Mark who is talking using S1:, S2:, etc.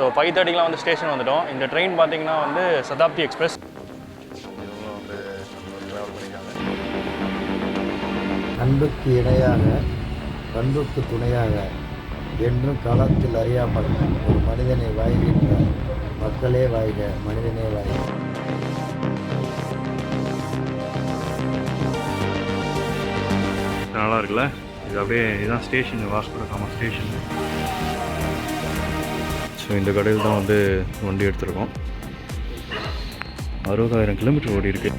S1: So 5:30க்குலாம் வந்து station வந்துட்டோம். இந்த ட்ரெயின் பார்த்தீங்கன்னா வந்து சதாப்தி எக்ஸ்பிரஸ்.
S2: அன்புக்கு இணையாக பண்புக்கு துணையாக என்றும் களத்தில் அறியாமல் ஒரு மனிதனை வாய்கின்ற மக்களே வாய்க, மனிதனே வாய்க.
S1: நல்லா இருக்குல்ல, இது அப்படியே இதுதான் ஸ்டேஷன், வாஸ்கோ ட காமா ஸ்டேஷன். ஸோ இந்த கடையில் தான் வந்து வண்டி எடுத்திருக்கோம். 60,000 கிலோமீட்டர் ஓடி இருக்குது.